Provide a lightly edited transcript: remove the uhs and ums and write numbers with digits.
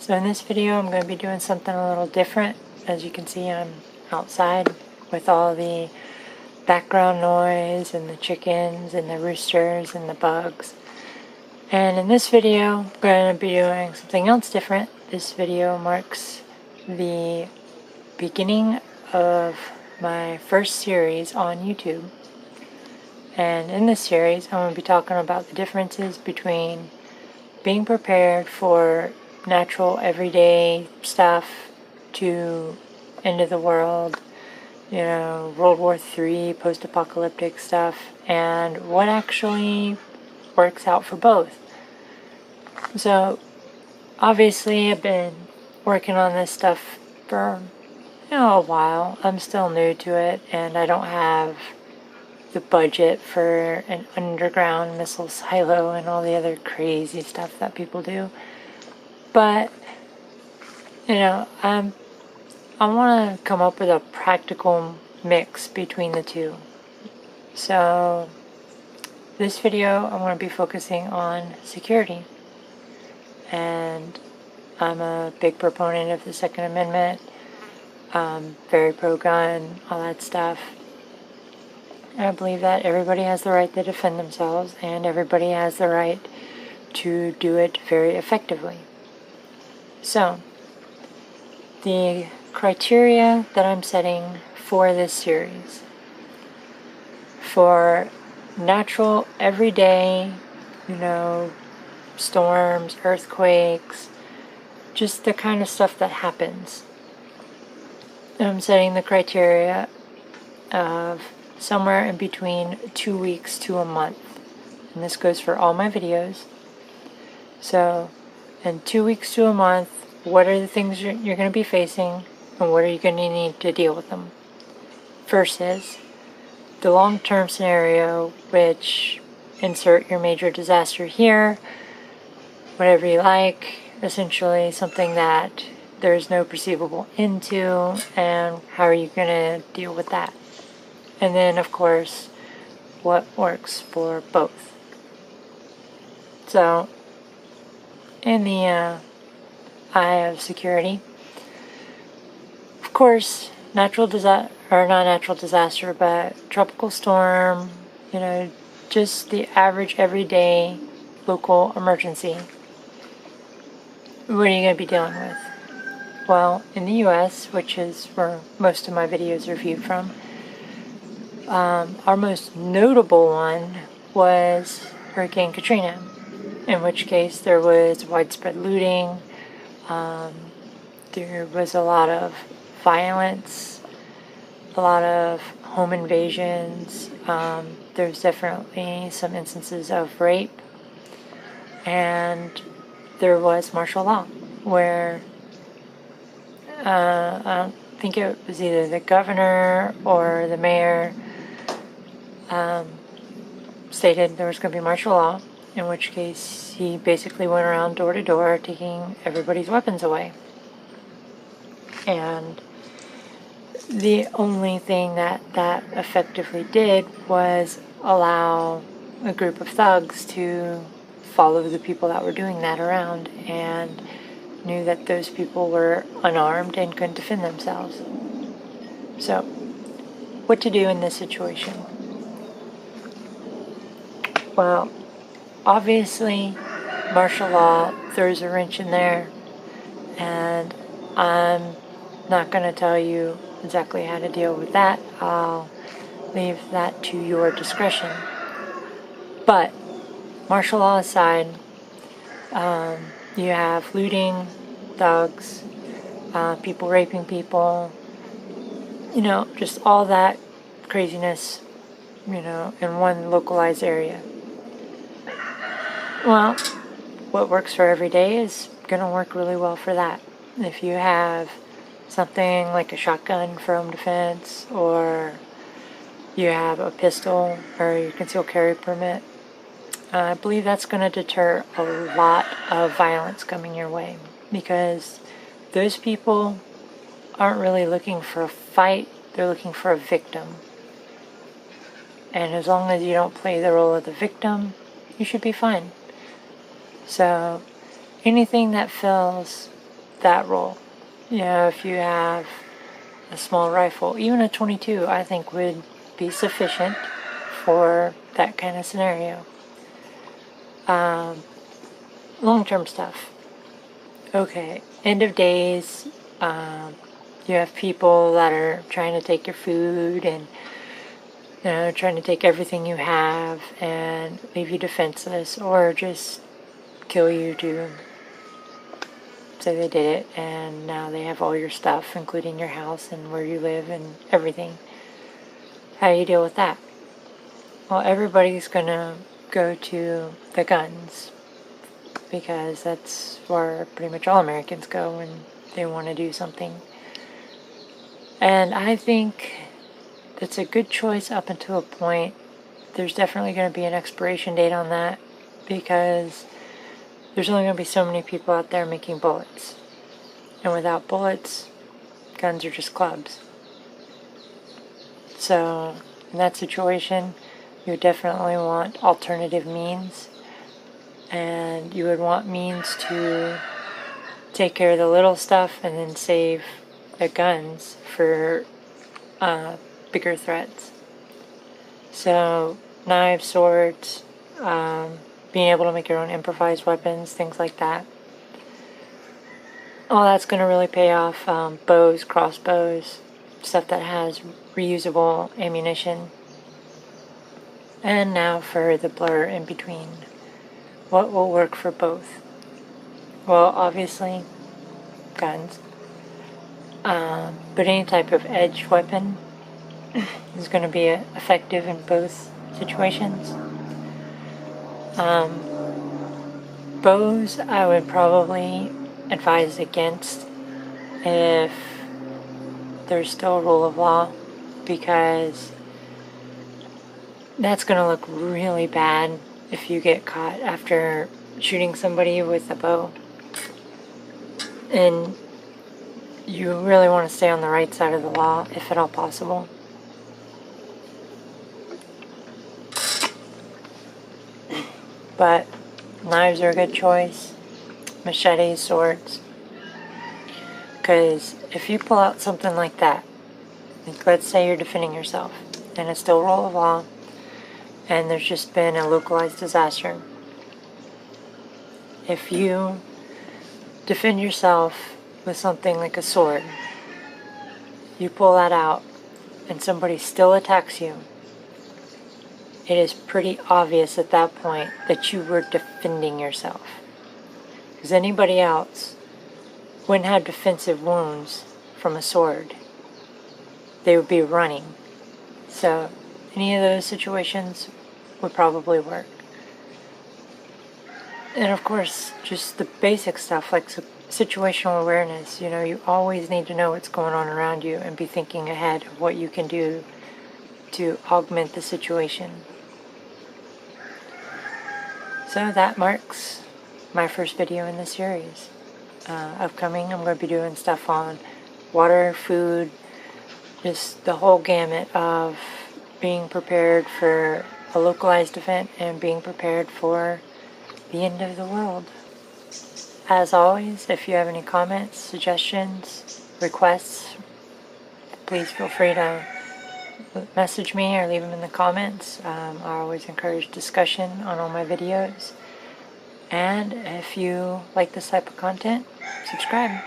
So in this video I'm going to be doing something a little different. As you can see, I'm outside with all the background noise and the chickens and the roosters and the bugs. And in this video I'm going to be doing something else different. This video marks the beginning of my first series on YouTube. And in this series I'm going to be talking about the differences between being prepared for natural everyday stuff to end of the world, World War III, post-apocalyptic stuff, and what actually works out for both. So obviously I've been working on this stuff for a while. I'm still new to it, and I don't have the budget for an underground missile silo and all the other crazy stuff that people do. But I want to come up with a practical mix between the two. So this video I'm going to be focusing on security, and I'm a big proponent of the Second Amendment. Very pro-gun, all that stuff. I believe that everybody has the right to defend themselves, and everybody has the right to do it very effectively. So, the criteria that I'm setting for this series, for natural, everyday, storms, earthquakes, just the kind of stuff that happens, I'm setting the criteria of somewhere in between 2 weeks to a month. And this goes for all my videos. So, in 2 weeks to a month, what are the things you're going to be facing, and what are you going to need to deal with them? Versus the long-term scenario, which insert your major disaster here, whatever you like, essentially something that there's no perceivable end to, and how are you going to deal with that? And then, of course, what works for both. So, in the eye of security, of course, not natural disaster, but tropical storm, just the average everyday local emergency. What are you going to be dealing with? Well, in the U.S., which is where most of my videos are viewed from, our most notable one was Hurricane Katrina, in which case there was widespread looting, there was a lot of violence, a lot of home invasions, there's definitely some instances of rape, and there was martial law, where I don't think it was either the governor or the mayor stated there was going to be martial law, in which case he basically went around door to door taking everybody's weapons away. And the only thing that effectively did was allow a group of thugs to follow the people that were doing that around, and knew that those people were unarmed and couldn't defend themselves. So, what to do in this situation? Well, obviously, martial law throws a wrench in there, and I'm not going to tell you exactly how to deal with that. I'll leave that to your discretion. But, martial law aside, you have looting, thugs, people raping people, just all that craziness, in one localized area. Well, what works for every day is going to work really well for that. If you have something like a shotgun for home defense, or you have a pistol or your concealed carry permit, I believe that's going to deter a lot of violence coming your way, because those people aren't really looking for a fight, they're looking for a victim. And as long as you don't play the role of the victim, you should be fine. So anything that feels that role. You know, if you have a small rifle, even a .22, I think would be sufficient for that kind of scenario. Long-term stuff. Okay, end of days. You have people that are trying to take your food and, you know, trying to take everything you have and leave you defenseless, or just kill you to say they did it, and now they have all your stuff, including your house and where you live and everything. How do you deal with that? Well, everybody's gonna go to the guns, because that's where pretty much all Americans go when they want to do something. And I think that's a good choice up until a point. There's definitely going to be an expiration date on that, because there's only going to be so many people out there making bullets. And without bullets, guns are just clubs. So in that situation, you would definitely want alternative means. And you would want means to take care of the little stuff and then save the guns for bigger threats. So knives, swords, being able to make your own improvised weapons, things like that. All that's going to really pay off. Bows, crossbows, stuff that has reusable ammunition. And now for the blur in between. What will work for both? Well, obviously, guns. But any type of edged weapon is going to be effective in both situations. Bows, I would probably advise against if there's still a rule of law, because that's going to look really bad if you get caught after shooting somebody with a bow. And you really want to stay on the right side of the law, if at all possible. But knives are a good choice. Machetes, swords. Because if you pull out something like that, like let's say you're defending yourself, and it's still rule of law, and there's just been a localized disaster. If you defend yourself with something like a sword, you pull that out, and somebody still attacks you, it is pretty obvious at that point that you were defending yourself. Because anybody else wouldn't have defensive wounds from a sword. They would be running. So any of those situations would probably work. And of course, just the basic stuff like situational awareness. You know, you always need to know what's going on around you and be thinking ahead of what you can do to augment the situation. So that marks my first video in the series. Upcoming, I'm going to be doing stuff on water, food, just the whole gamut of being prepared for a localized event and being prepared for the end of the world. As always, if you have any comments, suggestions, requests, please feel free to message me or leave them in the comments. I always encourage discussion on all my videos. And if you like this type of content, subscribe.